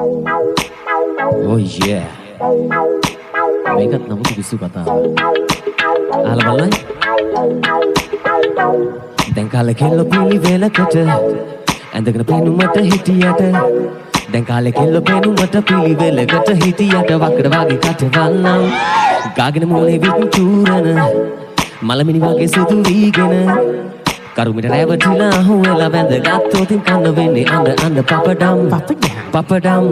Oh yeah. මේකත් නමුත් විසු කතාව. අහලා බලන්න. දැන් කාලේ කෙල්ල පිළිවෙලකට ඇඳගෙන පෙනුමට හිටියට දැන් කාලේ කෙල්ල පෙනුමට පිළිවෙලකට හිටියට වක්ර වගේ කටවල්නම් ගාගෙන මොලේ විචූරන මලමිනි වගේ සුදු වීගෙන කරුමිට රැවටිලා හුවෙලා වැඳගත්තොතින් කන්න වෙන්නේ අඬ පපඩම් පපඩඩම්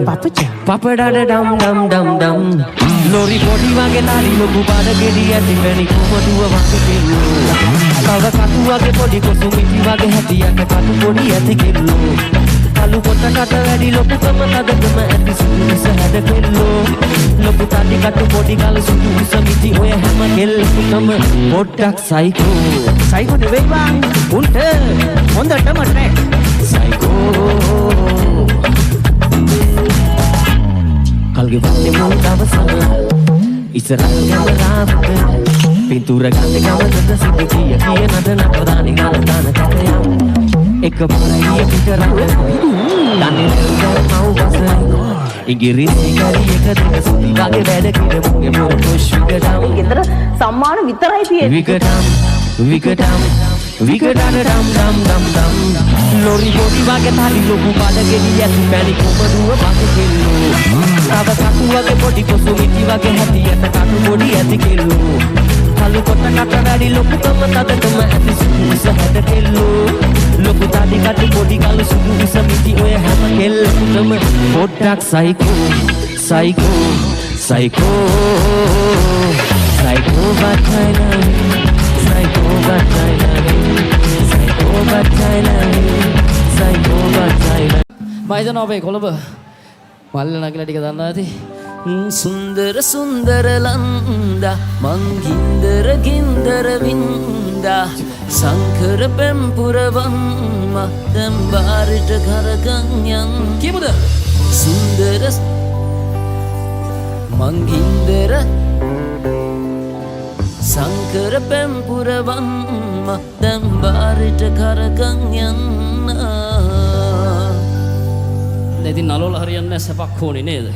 ඩම් ලෝරි පොඩි වගේ නාලි ලොකු බඩ ගෙඩි ඇති පැණි කොමඩුව වගේ කෙල්ලෝ කව කටු වගේ පොඩි කොසු මිටි වගේ හැටියට කටු පොඩි ඇති කෙල්ලෝ කලු පොටකට වැඩි ලොකුකම තදකම ඇති සුදුස හැඩ කෙල්ලෝ ලොකු තඩි කටු පොඩි කල සුදුස මිටි ඔය හැම කෙල්ලකම පොඩ්ඩක් සයිකෝ නෙවෙයි බං උන්ට හොඳටම ට්‍රැක් සයිකෝ කල්ගේ වන්නේ මොන දවසක ඉස්සරහ කැමරාවට පින්තූර ගන්න ගමකට සිටි කිය නටන ප්‍රධානි ගාන දාන කටයම් එක පරයිය පිටරට දන්නේ මව් වස ඉංග්‍රීසි කරි එක දෙක සුදි වගේ වැඩ කිර මුගේ මොන පුෂ් විකටම් ගෙදර සම්මාන විතරයි තියෙන්නේ විකටම් ඩම් ලෝරි බොඩි වගේ තාලි ලොකු බඩ ගෙඩි ඇති පැණි කොමඩුව වගේ කෙල්ලෝ තව කටු වගේ පොඩි කොසු මිටි වගේ හැටියට කටු පොඩි ඇති කෙල්ලෝ කලු කොටකට වැඩි ලොකුකම තදකම ඇති සුදුස හැඩ කෙල්ලෝ ලොකු තඩි කටු පොඩි කලු සුදුස මිටි ඔය හැම කෙල්ලකටම පොඩ්ඩක් psycho but I love you Psycho but I love you Psycho but I love you Psycho but I love you මම හිතනවා අපේ කොළඹ මල්ල නගිලා ටික දන්නවා ඇති සුන්දර සුන්දර ලන්දා මං ගින්දර වින්දා සංකර පෙම්පුරවම්ම දැන් බාරට කරගන් යන් කියමුද සුන්දර මං ගින්දර සංකර පෙම්පුරවම්ම දැන් බාරට කරගන් යන්න ඉතින් නලෝල හරියන්නේ නැහැ සපක් ඕනේ නේද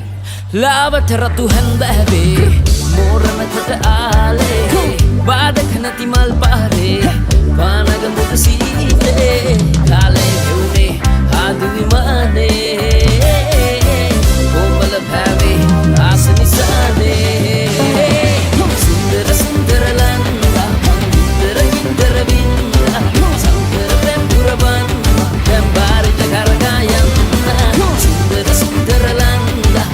ලාවට රතු හැන්දෑවේ මෝරණකට ආලේ බාඩක නැති මල් පාරේ පානග මුද සීතේ කාලේ වුනේ ආදු විමානේ කොඹල භාවේ ආස නිසානේ සුන්දර සුන්දර ලන්දා ගින්දර වින්දා සංකර පෙම්පුරවන් දැන් බාරිට කරගා යන්න සුන්දර සුන්දර ලන්දා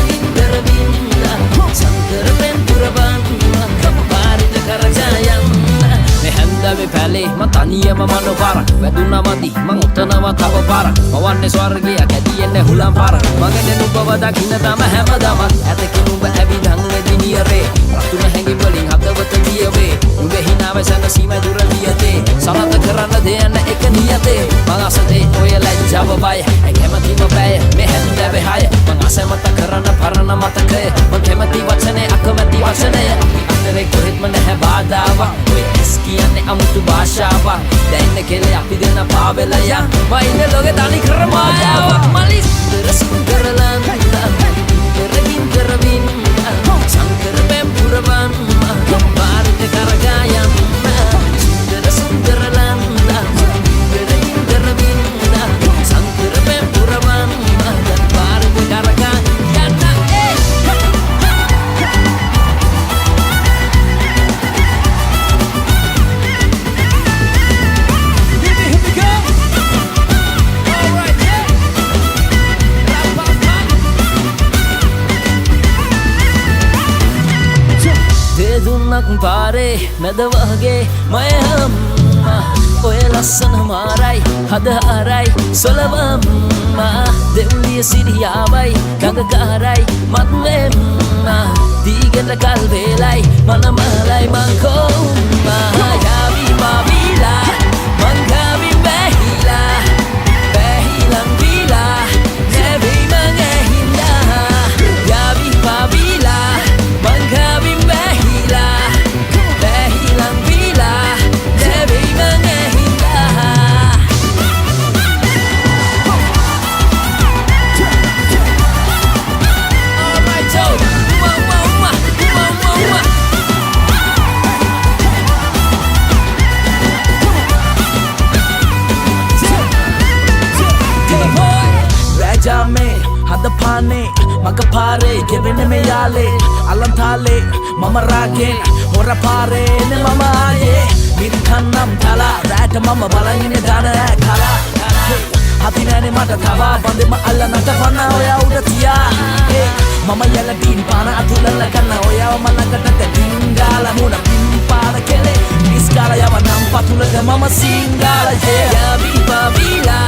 ගින්දර වින්දා සංකර පෙම්පුරවන් දැන් බාරිට කරගා යන්න මෙහෙන්දවේ පැලේ මං තනියම මනෝපාරක් වැදුනා මදි මං උතනවා තව පාරක් මවන්නේ ස්වර්ගය කැදියෙන්නේ හුලම් පාරක් මගේ නුඹව දකින්න තම හැමදාම ඇතකින් උඹ ඇවිදන් එදිනියරේ රතුන හැඟි වලින් හදවත දියවේ නුඹේ හිනාව සැනසීම දුර වියතේ සලත කරන්න දෙයන්න එක නියතේ මං අසතේ ඔය ලැජ්ජාව බය කැමතිම බය මෙහෙන්දවේ හය මං අසමත කරන්න පරණ මතකය මං කැමති වචනේ අකමැති වචනය අතරේ කොහෙත්ම නැහැ බාධාවක් ඔය ඉස් කියන්නේ අමුතු භාෂාවක් දැන් කෙලේ අපි දෙන පාවෙලා යන් මයින් ලෝකේ තනි කර මායාවක් මලිස් සුන්දර ලන්දා ගින්දර වින්දා සංකර පෙම්පුරවන් බාරිට කරගා යන්න සුන්දර ලන්දා ගින්දර වින්දා සංකර පෙම්පුරවන් බාරිට කරගා යන්න දෙදුන්නක් පාරේ නැද වගේ මය අම්මා ඔය ලස්සන මාරයි හද ආරයි සොලවම්මා දෙව්ලිය සිරියාවයි ගඟකාරයි මත්වෙම්මා දීගට කල් වේලයි මනමලයි මංකෝම්මා යාවි මාවිලා මංගාවි බැහිලා බැහිලම් වීලා නැවි මං ඇහිලා යාවි මාවිලා මංගාවි me hada pane maga pare gevene me yale alantale mama ragen hora pare ne mama ye miri kannam thala rata mama balangine dana khala hatinane mata thava bande ma alla nata fanna oya uda tiya mama yala din pana atulala kanna oya malakata dingala muna pimpala kele iskala yawa nam patula mama singala yeah Ya viva vila